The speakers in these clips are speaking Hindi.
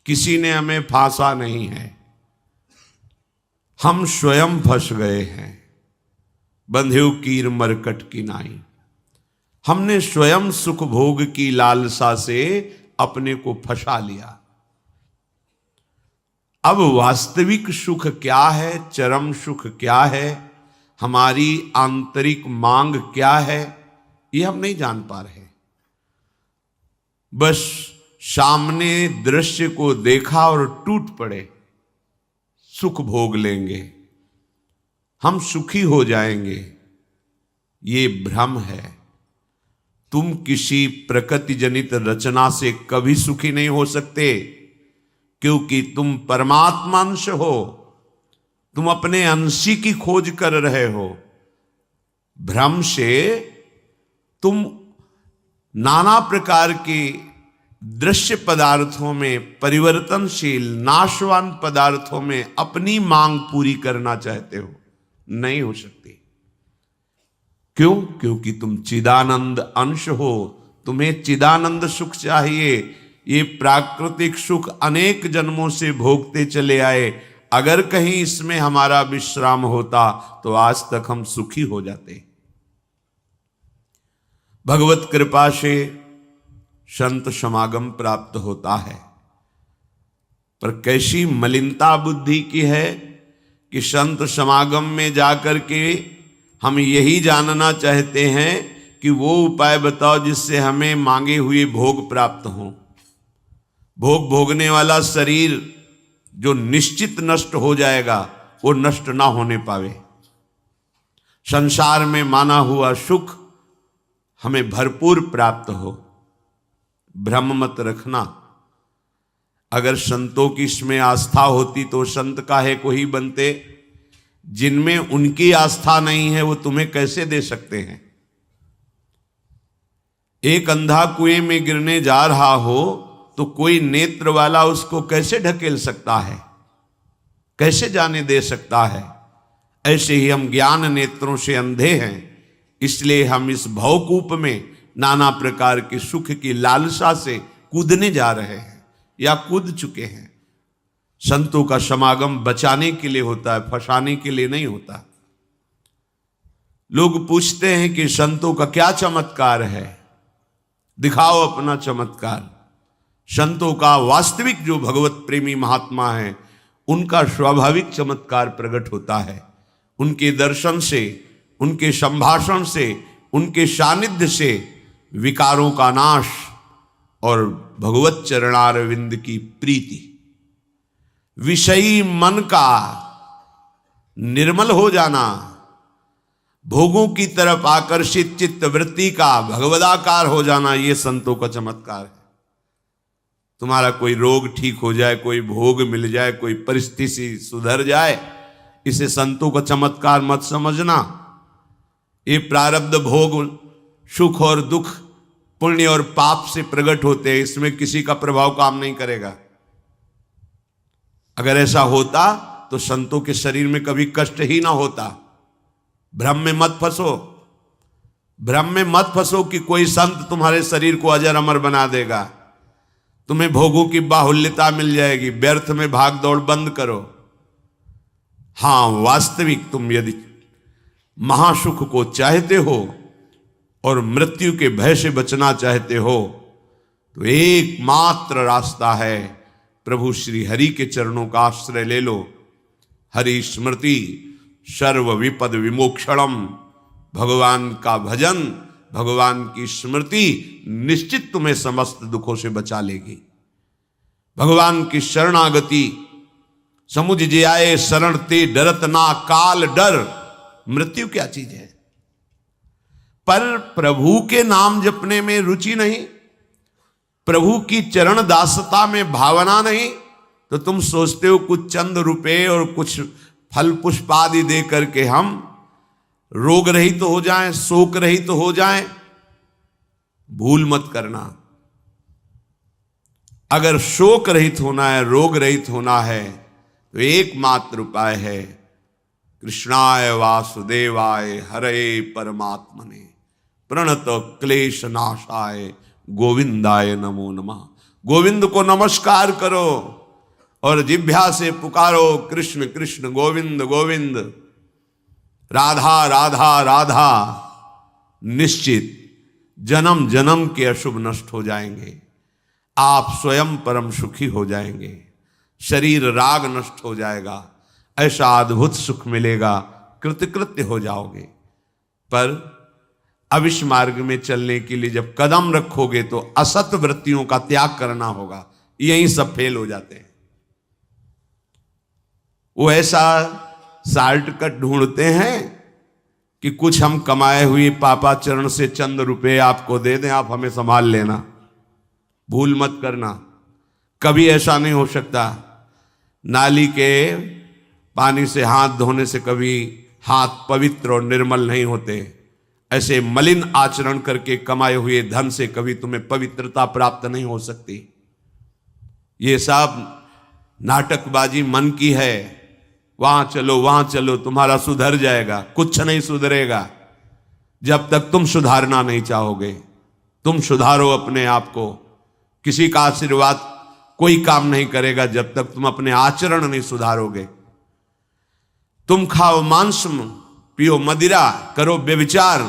किसी ने हमें फांसा नहीं है, हम स्वयं फंस गए हैं। बंधेउ कीर मरकट की नाई, हमने स्वयं सुख भोग की लालसा से अपने को फंसा लिया। अब वास्तविक सुख क्या है, चरम सुख क्या है, हमारी आंतरिक मांग क्या है, ये हम नहीं जान पा रहे। बस सामने दृश्य को देखा और टूट पड़े, सुख भोग लेंगे, हम सुखी हो जाएंगे। ये भ्रम है। तुम किसी प्रकृति जनित रचना से कभी सुखी नहीं हो सकते, क्योंकि तुम परमात्मा अंश हो, तुम अपने अंशी की खोज कर रहे हो। भ्रम से तुम नाना प्रकार के दृश्य पदार्थों में, परिवर्तनशील नाशवान पदार्थों में अपनी मांग पूरी करना चाहते हो, नहीं हो सकती। क्यों? क्योंकि तुम चिदानंद अंश हो, तुम्हें चिदानंद सुख चाहिए। ये प्राकृतिक सुख अनेक जन्मों से भोगते चले आए, अगर कहीं इसमें हमारा विश्राम होता तो आज तक हम सुखी हो जाते। भगवत कृपा से संत समागम प्राप्त होता है, पर कैसी मलिनता बुद्धि की है कि संत समागम में जाकर के हम यही जानना चाहते हैं कि वो उपाय बताओ जिससे हमें मांगे हुए भोग प्राप्त हों। भोग भोगने वाला शरीर जो निश्चित नष्ट हो जाएगा, वो नष्ट ना होने पावे। संसार में माना हुआ सुख हमें भरपूर प्राप्त हो। भ्रम मत रखना। अगर संतों की इसमें आस्था होती तो संत काहे को ही बनते। जिनमें उनकी आस्था नहीं है वो तुम्हें कैसे दे सकते हैं। एक अंधा कुएं में गिरने जा रहा हो तो कोई नेत्र वाला उसको कैसे ढकेल सकता है, कैसे जाने दे सकता है। ऐसे ही हम ज्ञान नेत्रों से अंधे हैं, इसलिए हम इस भवकूप में नाना प्रकार के सुख की लालसा से कूदने जा रहे हैं या कूद चुके हैं। संतों का समागम बचाने के लिए होता है, फंसाने के लिए नहीं होता। लोग पूछते हैं कि संतों का क्या चमत्कार है, दिखाओ अपना चमत्कार। संतों का वास्तविक जो भगवत प्रेमी महात्मा है, उनका स्वाभाविक चमत्कार प्रकट होता है। उनके दर्शन से, उनके संभाषण से, उनके सानिध्य से विकारों का नाश और भगवत चरणारविंद की प्रीति, विषयी मन का निर्मल हो जाना, भोगों की तरफ आकर्षित चित्त वृत्ति का भगवदाकार हो जाना, ये संतों का चमत्कार है। तुम्हारा कोई रोग ठीक हो जाए, कोई भोग मिल जाए, कोई परिस्थिति सुधर जाए, इसे संतों का चमत्कार मत समझना। ये प्रारब्ध भोग सुख और दुख, पुण्य और पाप से प्रकट होते हैं, इसमें किसी का प्रभाव काम नहीं करेगा। अगर ऐसा होता तो संतों के शरीर में कभी कष्ट ही ना होता। भ्रम में मत फंसो, भ्रम में मत फंसो कि कोई संत तुम्हारे शरीर को अजर अमर बना देगा, तुम्हें भोगों की बाहुल्यता मिल जाएगी। व्यर्थ में भाग दौड़ बंद करो। हां, वास्तविक तुम यदि महासुख को चाहते हो और मृत्यु के भय से बचना चाहते हो तो एकमात्र रास्ता है प्रभु श्री हरि के चरणों का आश्रय ले लो। हरि स्मृति सर्व विपद विमोक्षणम। भगवान का भजन, भगवान की स्मृति निश्चित तुम्हें समस्त दुखों से बचा लेगी। भगवान की शरणागति, समुझ जे आए शरण ते डरत ना काल डर। मृत्यु क्या चीज है? पर प्रभु के नाम जपने में रुचि नहीं, प्रभु की चरण दासता में भावना नहीं, तो तुम सोचते हो कुछ चंद रुपए और कुछ फल पुष्प आदि दे करके हम रोग रहित तो हो जाएं, शोक रहित तो हो जाएं। भूल मत करना। अगर शोक रहित होना है, रोग रहित होना है, तो एकमात्र उपाय है कृष्णाय वासुदेवाय हरे परमात्मने प्रणत क्लेश नाशाय गोविंदाय नमो नमः। गोविंद को नमस्कार करो और जिह्वा से पुकारो कृष्ण कृष्ण गोविंद गोविंद, राधा राधा राधा। निश्चित जन्म जन्म के अशुभ नष्ट हो जाएंगे, आप स्वयं परम सुखी हो जाएंगे, शरीर राग नष्ट हो जाएगा, ऐसा अद्भुत सुख मिलेगा, कृतकृत्य हो जाओगे। पर अब इस मार्ग में चलने के लिए जब कदम रखोगे तो असत वृत्तियों का त्याग करना होगा। यहीं सब फेल हो जाते हैं। वो ऐसा शॉर्टकट ढूंढते हैं कि कुछ हम कमाए हुए पापाचरण से चंद रुपए आपको दे दें, आप हमें संभाल लेना, भूल मत करना। कभी ऐसा नहीं हो सकता। नाली के पानी से हाथ धोने से कभी हाथ पवित्र और निर्मल नहीं होते। ऐसे मलिन आचरण करके कमाए हुए धन से कभी तुम्हें पवित्रता प्राप्त नहीं हो सकती। ये सब नाटकबाजी मन की है। वहां चलो तुम्हारा सुधर जाएगा, कुछ नहीं सुधरेगा जब तक तुम सुधारना नहीं चाहोगे। तुम सुधारो अपने आप को। किसी का आशीर्वाद कोई काम नहीं करेगा जब तक तुम अपने आचरण नहीं सुधारोगे। तुम खाओ मांस, पियो मदिरा, करो व्यभिचार,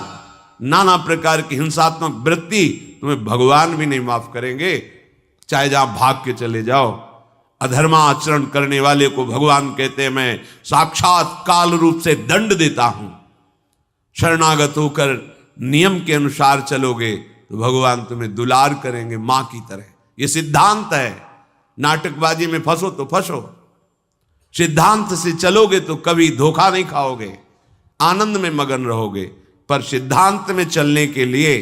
नाना प्रकार की हिंसात्मक वृत्ति, तुम्हें भगवान भी नहीं माफ करेंगे, चाहे जहां भाग के चले जाओ। अधर्मा आचरण करने वाले को भगवान कहते हैं मैं साक्षात काल रूप से दंड देता हूं। शरणागत होकर नियम के अनुसार चलोगे तो भगवान तुम्हें दुलार करेंगे मां की तरह। यह सिद्धांत है। नाटकबाजी में फंसो तो फंसो, सिद्धांत से चलोगे तो कभी धोखा नहीं खाओगे, आनंद में मगन रहोगे। पर सिद्धांत में चलने के लिए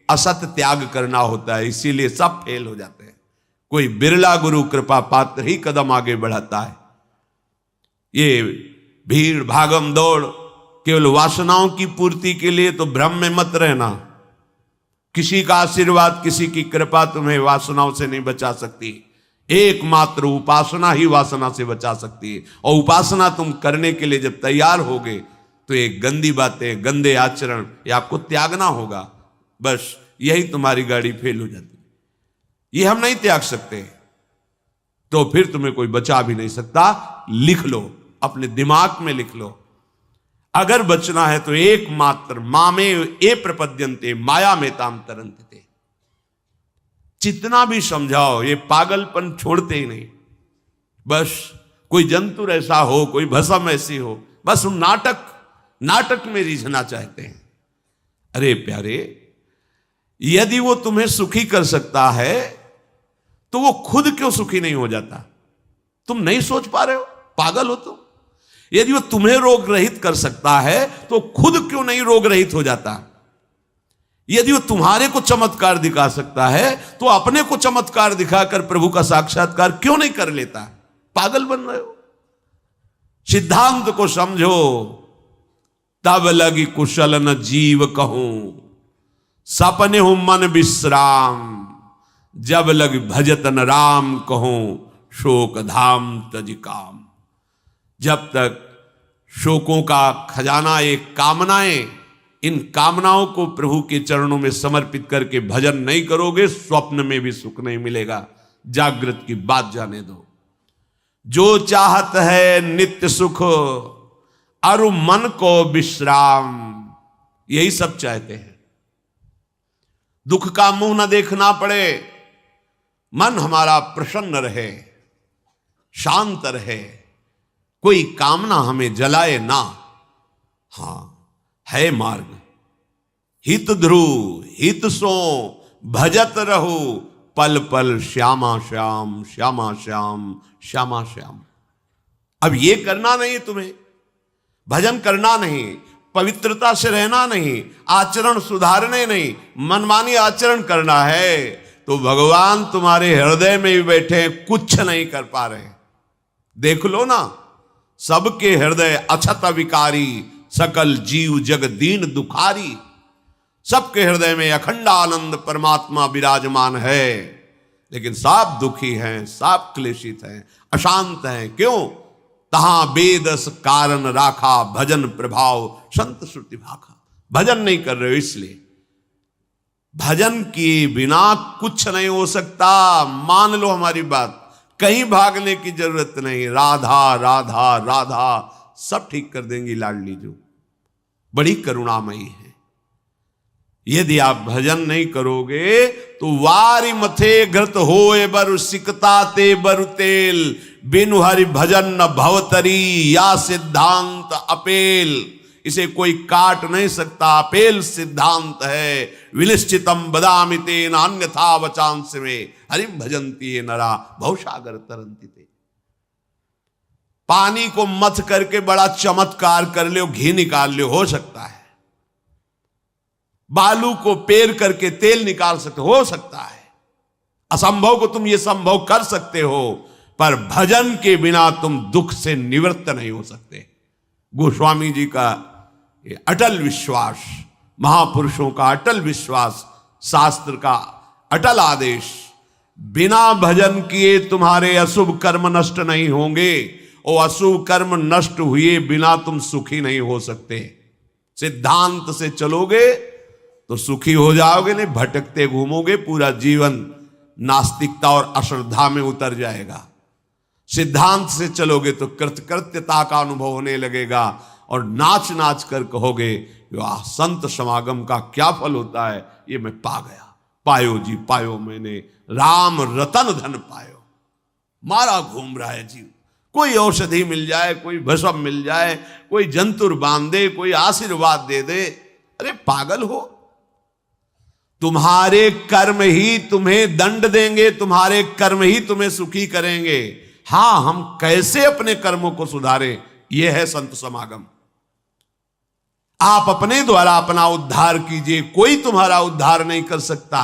असत त्याग करना होता है, इसीलिए सब फेल हो जाते हैं। कोई बिरला गुरु कृपा पात्र ही कदम आगे बढ़ाता है। ये भीड़ भागम दौड़ केवल वासनाओं की पूर्ति के लिए तो भ्रम में मत रहना। किसी का आशीर्वाद, किसी की कृपा तुम्हें वासनाओं से नहीं बचा सकती। एकमात्र उपासना ही वासना से बचा सकती है। और उपासना तुम करने के लिए जब तैयार होगे तो ये गंदी बातें, गंदे आचरण, ये आपको त्यागना होगा। बस यही तुम्हारी गाड़ी फेल हो जाती है। ये हम नहीं त्याग सकते तो फिर तुम्हें कोई बचा भी नहीं सकता। लिख लो, अपने दिमाग में लिख लो। अगर बचना है तो एकमात्र मामे ए प्रपद्यन्ते माया में ताम तरंते। जितना भी समझाओ ये पागलपन छोड़ते ही नहीं। बस कोई जंतुर ऐसा हो, कोई भस्म ऐसी हो, बस हम नाटक में रिझना चाहते हैं। अरे प्यारे, यदि वो तुम्हें सुखी कर सकता है तो वो खुद क्यों सुखी नहीं हो जाता? तुम नहीं सोच पा रहे हो? पागल हो तुम? यदि वो तुम्हें रोग रहित कर सकता है तो खुद क्यों नहीं रोग रहित हो जाता? यदि वो तुम्हारे को चमत्कार दिखा सकता है तो अपने को चमत्कार दिखाकर प्रभु का साक्षात्कार क्यों नहीं कर लेता? पागल बन रहे हो। सिद्धांत को समझो। तब लगी कुशल न जीव कहूं, सपने हूं मन विश्राम, जब लग भजत न राम कहूं, शोक धाम तज काम। जब तक शोकों का खजाना एक कामनाएं, इन कामनाओं को प्रभु के चरणों में समर्पित करके भजन नहीं करोगे, स्वप्न में भी सुख नहीं मिलेगा। जागृत की बात जाने दो। जो चाहत है नित्य सुख, अरु मन को विश्राम, यही सब चाहते हैं। दुख का मुंह न देखना पड़े, मन हमारा प्रसन्न रहे, शांत रहे, कोई कामना हमें जलाए ना। हां, है मार्ग। हित ध्रुव हित सो भजत रहो, पल पल श्यामा श्याम श्यामा श्याम श्यामा श्याम। अब ये करना नहीं तुम्हें, भजन करना नहीं, पवित्रता से रहना नहीं, आचरण सुधारने नहीं, मनमानी आचरण करना है तो भगवान तुम्हारे हृदय में भी बैठे, कुछ नहीं कर पा रहे। देख लो ना, सबके हृदय अछत विकारी, सकल जीव जग दीन दुखारी। सबके हृदय में अखंड आनंद परमात्मा विराजमान है, लेकिन सब दुखी हैं, सब क्लेशित हैं, अशांत हैं। क्यों? तहां बेदस कारण राखा, भजन प्रभाव संत श्रुति भाखा। भजन नहीं कर रहे हो इसलिए। भजन किए बिना कुछ नहीं हो सकता। मान लो हमारी बात, कहीं भागने की जरूरत नहीं। राधा राधा राधा सब ठीक कर देंगी लाडली जो, बड़ी करुणामयी है। यदि आप भजन नहीं करोगे तो वारी मथे घृत होए बरु सिकता ते बरु तेल, बिनु हरि भजन न भवतरी या सिद्धांत अपेल। इसे कोई काट नहीं सकता, अपेल सिद्धांत है। विनिश्चितम बदामि तेन अन्यथा वचांस में, हरिम भजन्ति ये नरा भवसागर तरन्ति ते। पानी को मथ करके बड़ा चमत्कार कर लो, घी निकाल लो, हो सकता है। बालू को पेर करके तेल निकाल सकते, हो सकता है। असंभव को तुम ये संभव कर सकते हो, पर भजन के बिना तुम दुख से निवृत्त नहीं हो सकते। गोस्वामी जी का ये अटल विश्वास, महापुरुषों का अटल विश्वास, शास्त्र का अटल आदेश, बिना भजन किए तुम्हारे अशुभ कर्म नष्ट नहीं होंगे, और अशुभ कर्म नष्ट हुए बिना तुम सुखी नहीं हो सकते। सिद्धांत से चलोगे तो सुखी हो जाओगे, नहीं भटकते घूमोगे, पूरा जीवन नास्तिकता और अश्रद्धा में उतर जाएगा। सिद्धांत से चलोगे तो कृतकृत्यता का अनुभव होने लगेगा, और नाच नाच कर कहोगे वाह, संत समागम का क्या फल होता है, ये मैं पा गया। पायो जी पायो मैंने, राम रतन धन पायो। मारा घूम रहा है जीव, कोई औषधि मिल जाए, कोई भस्म मिल जाए, कोई जंतुर बांध दे, कोई आशीर्वाद दे दे। अरे पागल हो, तुम्हारे कर्म ही तुम्हें दंड देंगे, तुम्हारे कर्म ही तुम्हें सुखी करेंगे। हां, हम कैसे अपने कर्मों को सुधारें, यह है संत समागम। आप अपने द्वारा अपना उद्धार कीजिए, कोई तुम्हारा उद्धार नहीं कर सकता।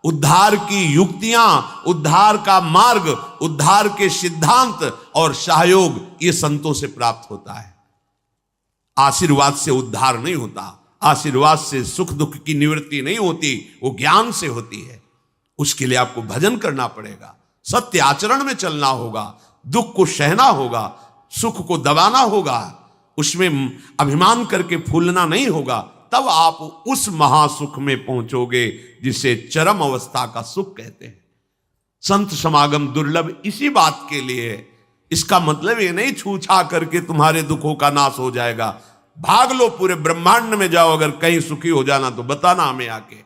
उद्धार की युक्तियां, उद्धार का मार्ग, उद्धार के सिद्धांत और सहयोग ये संतों से प्राप्त होता है। आशीर्वाद से उद्धार नहीं होता, आशीर्वाद से सुख दुख की निवृत्ति नहीं होती, वो ज्ञान से होती है। उसके लिए आपको भजन करना पड़ेगा, सत्य आचरण में चलना होगा, दुख को सहना होगा, सुख को दबाना होगा, उसमें अभिमान करके फूलना नहीं होगा। तब आप उस महासुख में पहुंचोगे जिसे चरम अवस्था का सुख कहते हैं। संत समागम दुर्लभ इसी बात के लिए है। इसका मतलब ये नहीं छूछा करके तुम्हारे दुखों का नाश हो जाएगा। भाग लो, पूरे ब्रह्मांड में जाओ, अगर कहीं सुखी हो जाना तो बताना हमें आके।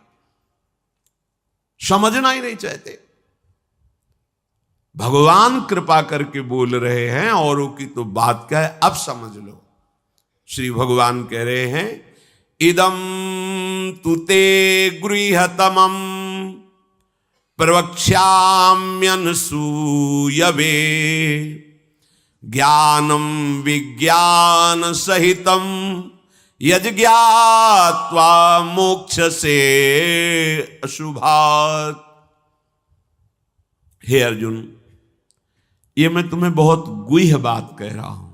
समझना ही नहीं चाहते। भगवान कृपा करके बोल रहे हैं, औरों की तो बात क्या है, अब समझ लो। श्री भगवान कह रहे हैं, इदम तुते गृहतमं प्रवक्ष्याम्यनसूयवे, ज्ञानम विज्ञान सहितम यज्ञात्वा मोक्ष से अशुभात्। हे अर्जुन, ये मैं तुम्हें बहुत गुह्य बात कह रहा हूं।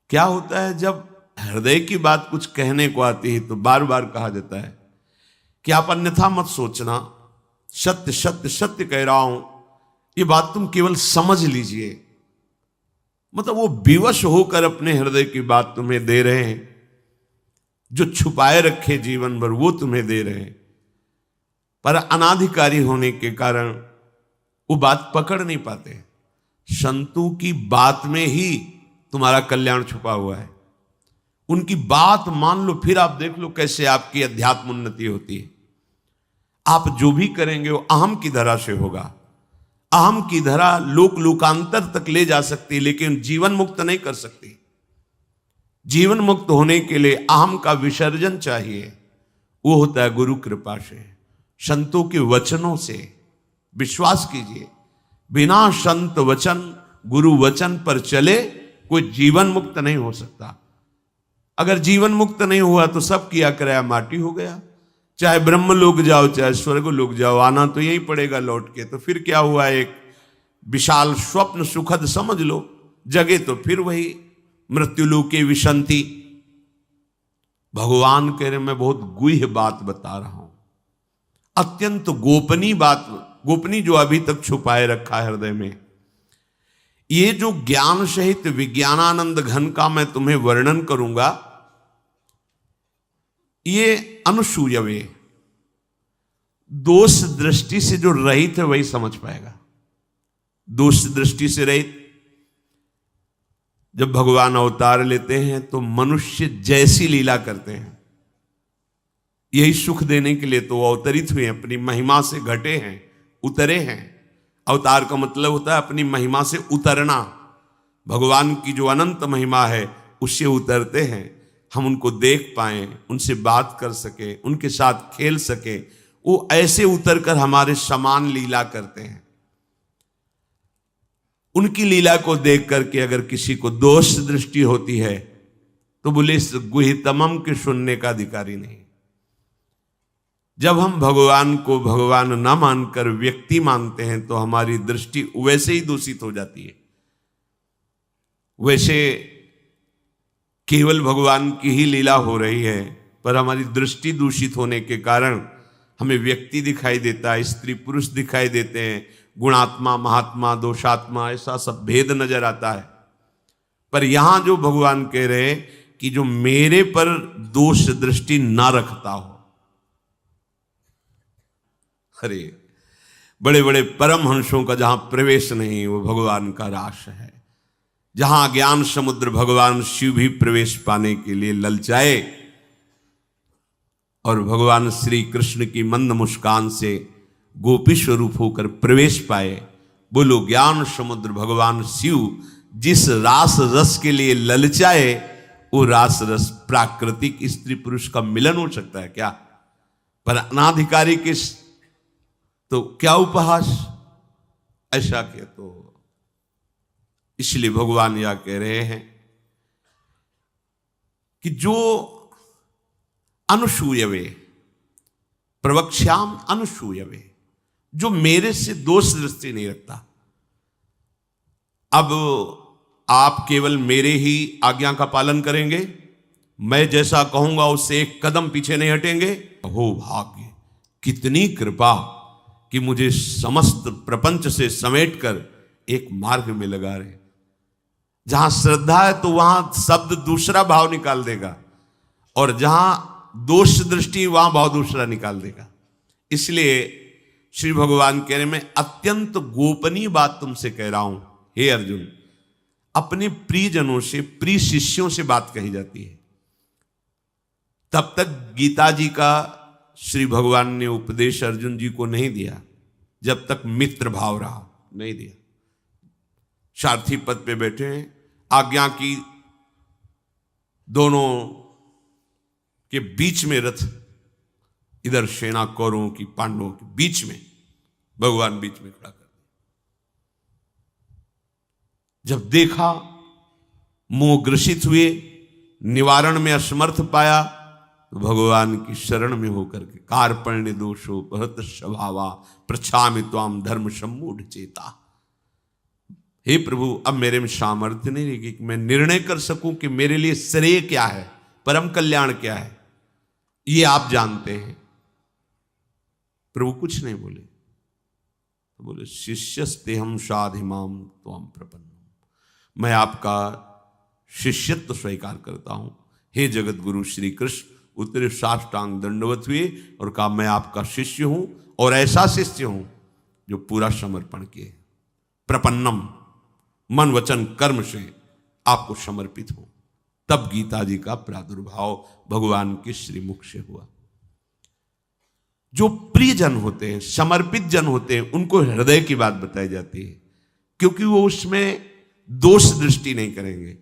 क्या होता है जब हृदय की बात कुछ कहने को आती है तो बार बार कहा जाता है कि आप अन्यथा मत सोचना, सत्य सत्य सत्य कह रहा हूं, ये बात तुम केवल समझ लीजिए। मतलब वो विवश होकर अपने हृदय की बात तुम्हें दे रहे हैं, जो छुपाए रखे जीवन भर वो तुम्हें दे रहे हैं, पर अनाधिकारी होने के कारण वो बात पकड़ नहीं पाते। संतों की बात में ही तुम्हारा कल्याण छुपा हुआ है। उनकी बात मान लो, फिर आप देख लो कैसे आपकी अध्यात्म उन्नति होती है। आप जो भी करेंगे वो अहम की धरा से होगा। अहम की धरा लोक लोकांतर तक ले जा सकती, लेकिन जीवन मुक्त नहीं कर सकती। जीवन मुक्त होने के लिए अहम का विसर्जन चाहिए। वो होता है गुरु कृपा से, संतों के वचनों से। विश्वास कीजिए, बिना संत वचन, गुरु वचन पर चले कोई जीवन मुक्त नहीं हो सकता। अगर जीवन मुक्त नहीं हुआ तो सब किया कराया माटी हो गया। चाहे ब्रह्म लोक जाओ, चाहे स्वर्ग लोक जाओ, आना तो यही पड़ेगा लौट के। तो फिर क्या हुआ, एक विशाल स्वप्न सुखद समझ लो, जगे तो फिर वही मृत्युलोके विशंति। भगवान कह रहे मैं बहुत गुह्य बात बता रहा हूं, अत्यंत गोपनीय बात, गोपनीय जो अभी तक छुपाए रखा है हृदय में। ये जो ज्ञान सहित विज्ञानानंद घन का मैं तुम्हें वर्णन करूंगा, ये अनुसूयवे, दोष दृष्टि से जो रहित है वही समझ पाएगा। दोष दृष्टि से रहित, जब भगवान अवतार लेते हैं तो मनुष्य जैसी लीला करते हैं, यही सुख देने के लिए तो अवतरित हुए, अपनी महिमा से घटे हैं, उतरे हैं। अवतार का मतलब होता है अपनी महिमा से उतरना। भगवान की जो अनंत महिमा है उससे उतरते हैं, हम उनको देख पाएं, उनसे बात कर सके, उनके साथ खेल सके, वो ऐसे उतरकर हमारे समान लीला करते हैं। उनकी लीला को देख करके अगर किसी को दोष दृष्टि होती है तो बोले इस गुहितमम के सुनने का अधिकारी नहीं। जब हम भगवान को भगवान न मानकर व्यक्ति मानते हैं तो हमारी दृष्टि वैसे ही दूषित हो जाती है। वैसे केवल भगवान की ही लीला हो रही है, पर हमारी दृष्टि दूषित होने के कारण हमें व्यक्ति दिखाई देता है, स्त्री पुरुष दिखाई देते हैं, गुणात्मा महात्मा दोषात्मा ऐसा सब भेद नजर आता है। पर यहां जो भगवान कह रहे हैं कि जो मेरे पर दोष दृष्टि ना रखता हो, अरे बड़े बड़े परमहंसों का जहां प्रवेश नहीं वो भगवान का रास है। जहां ज्ञान समुद्र भगवान शिव भी प्रवेश पाने के लिए ललचाए और भगवान श्री कृष्ण की मंद मुस्कान से गोपी स्वरूप होकर प्रवेश पाए। बोलो ज्ञान समुद्र भगवान शिव जिस रास रस के लिए ललचाए, वो रास रस प्राकृतिक स्त्री पुरुष का मिलन हो सकता है क्या? पर अनाधिकारी के तो क्या उपहास, ऐसा के तो इसलिए भगवान यह कह रहे हैं कि जो अनुसूयवे प्रवक्ष्याम अनुसूयवे, जो मेरे से दोष दृष्टि नहीं रखता। अब आप केवल मेरे ही आज्ञा का पालन करेंगे, मैं जैसा कहूंगा उससे एक कदम पीछे नहीं हटेंगे। हो भाग्य, कितनी कृपा कि मुझे समस्त प्रपंच से समेटकर एक मार्ग में लगा रहे। जहां श्रद्धा है तो वहां शब्द दूसरा भाव निकाल देगा, और जहां दोष दृष्टि वहां भाव दूसरा निकाल देगा। इसलिए श्री भगवान कह रहे मैं अत्यंत गोपनीय बात तुमसे कह रहा हूं हे अर्जुन। अपने प्रियजनों से, प्रिय शिष्यों से बात कही जाती है। तब तक गीता जी का श्री भगवान ने उपदेश अर्जुन जी को नहीं दिया जब तक मित्र भाव रहा, नहीं दिया। सारथी पद पे बैठे हैं, आज्ञा की दोनों के बीच में रथ, इधर सेना कौरवों की पांडवों के बीच में, भगवान बीच में खड़ा कर दिया। जब देखा मोह ग्रसित हुए, निवारण में असमर्थ पाया, तो भगवान की शरण में होकर के कार्पण्य दोषो बहुत स्वभावा प्रछामि त्वाम धर्म सम्मूढ़ चेता। हे प्रभु, अब मेरे में सामर्थ्य नहीं रहेगी कि मैं निर्णय कर सकूं कि मेरे लिए श्रेय क्या है, परम कल्याण क्या है, ये आप जानते हैं। प्रभु कुछ नहीं बोले, तो बोले शिष्यस्तेहम साधिमाम त्वाम प्रपन्नम, मैं आपका शिष्यत्व स्वीकार करता हूं। हे जगत गुरु श्री कृष्ण उतरे साष्टांग दंडवत हुए और कहा मैं आपका शिष्य हूं, और ऐसा शिष्य हूं जो पूरा समर्पण किए, प्रपन्नम, मन वचन कर्म से आपको समर्पित हूं। तब गीता जी का प्रादुर्भाव भगवान के श्रीमुख से हुआ। जो प्रिय जन होते हैं, समर्पित जन होते हैं, उनको हृदय की बात बताई जाती है, क्योंकि वो उसमें दोष दृष्टि नहीं करेंगे।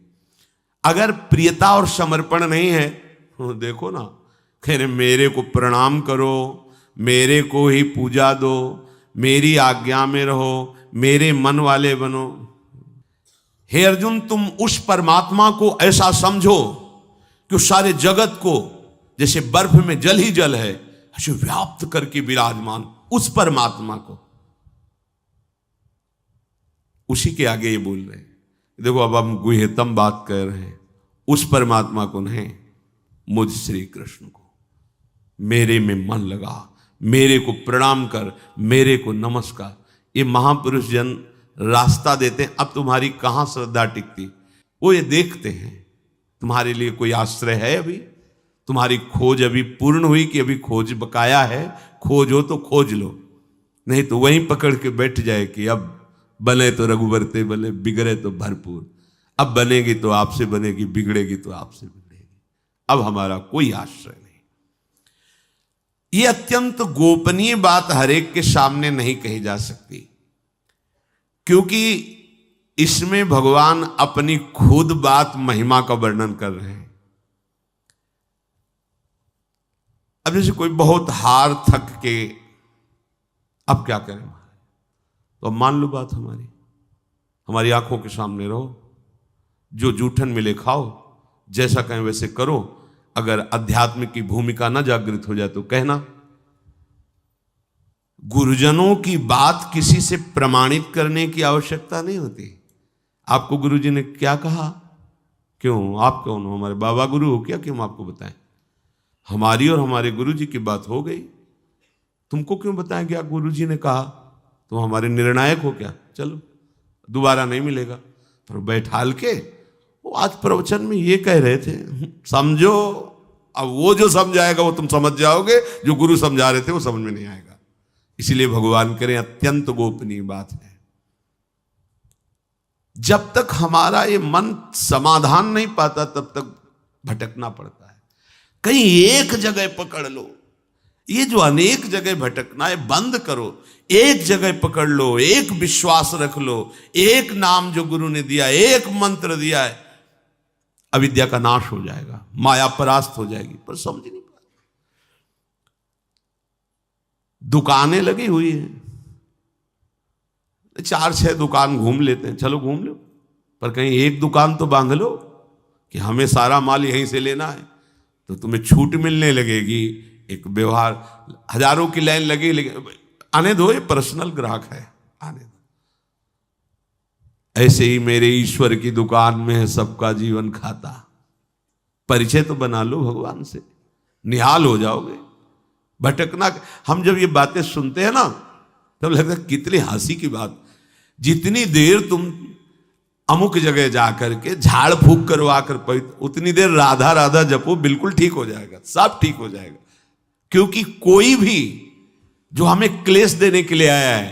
अगर प्रियता और समर्पण नहीं है, देखो ना, कह रहे मेरे को प्रणाम करो, मेरे को ही पूजा दो, मेरी आज्ञा में रहो, मेरे मन वाले बनो। हे अर्जुन, तुम उस परमात्मा को ऐसा समझो कि उस सारे जगत को जैसे बर्फ में जल ही जल है ऐसे व्याप्त करके विराजमान उस परमात्मा को, उसी के आगे ये बोल रहे हैं। देखो अब हम गुह्यतम बात कर रहे हैं, उस परमात्मा को नहीं, मुझ श्री कृष्ण को। मेरे में मन लगा, मेरे को प्रणाम कर, मेरे को नमस्कार। ये महापुरुष जन रास्ता देते हैं। अब तुम्हारी कहां श्रद्धा टिकती, वो ये देखते हैं तुम्हारे लिए कोई आश्रय है अभी, तुम्हारी खोज अभी पूर्ण हुई कि अभी खोज बकाया है? खोज हो तो खोज लो, नहीं तो वहीं पकड़ के बैठ जाए कि अब बने तो रघुवर ते बने, बिगड़े तो भरपूर। अब बनेगी तो आपसे बनेगी, बिगड़ेगी तो आपसे बिगड़ेगी, अब हमारा कोई आश्रय नहीं। ये अत्यंत गोपनीय बात हर एक के सामने नहीं कही जा सकती, क्योंकि इसमें भगवान अपनी खुद बात महिमा का वर्णन कर रहे हैं। अब जैसे कोई बहुत हार थक के अब क्या करें, तो अब मान लो बात हमारी आंखों के सामने रहो, जो जूठन मिले खाओ, जैसा कहें वैसे करो। अगर अध्यात्म की भूमिका ना जागृत हो जाए तो कहना। गुरुजनों की बात किसी से प्रमाणित करने की आवश्यकता नहीं होती। आपको गुरुजी ने क्या कहा, क्यों आप कौन हो, हमारे बाबा गुरु हो क्या कि हम आपको बताएं? हमारी और हमारे गुरुजी की बात हो गई, तुमको क्यों बताएं क्या गुरुजी ने कहा? तुम हमारे निर्णायक हो क्या? चलो दोबारा नहीं मिलेगा। पर बैठाल के वो आज प्रवचन में ये कह रहे थे, समझो। अब वो जो समझाएगा वो तुम समझ जाओगे, जो गुरु समझा रहे थे वो समझ में नहीं आएगा। इसीलिए भगवान करें अत्यंत गोपनीय बात है। जब तक हमारा ये मन समाधान नहीं पाता तब तक भटकना पड़ता है। कहीं एक जगह पकड़ लो, ये जो अनेक जगह भटकना है बंद करो, एक जगह पकड़ लो, एक विश्वास रख लो, एक नाम जो गुरु ने दिया, एक मंत्र दिया है, अविद्या का नाश हो जाएगा, माया परास्त हो जाएगी। पर समझ नहीं पाते। दुकानें लगी हुई हैं, 4-6 दुकान घूम लेते हैं, चलो घूम लो, पर कहीं एक दुकान तो बांध लो कि हमें सारा माल यहीं से लेना है, तो तुम्हें छूट मिलने लगेगी। एक व्यवहार, हजारों की लाइन लगी, लेकिन आने दो, ये पर्सनल ग्राहक है, आने दो। ऐसे ही मेरे ईश्वर की दुकान में है सबका जीवन खाता। परिचय तो बना लो भगवान से, निहाल हो जाओगे। भटकना, हम जब ये बातें सुनते हैं ना तब लगता है कितनी हंसी की बात। जितनी देर तुम अमुक जगह जाकर के झाड़ फूक करवा कर उतनी देर राधा राधा जपो, बिल्कुल ठीक हो जाएगा, सब ठीक हो जाएगा। क्योंकि कोई भी जो हमें क्लेश देने के लिए आया है,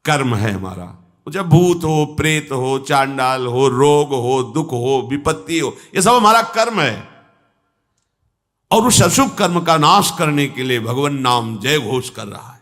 कर्म है हमारा। चाहे भूत हो, प्रेत हो, चांडाल हो, रोग हो, दुख हो, विपत्ति हो, ये सब हमारा कर्म है। और उस अशुभ कर्म का नाश करने के लिए भगवान नाम जय घोष कर रहा है।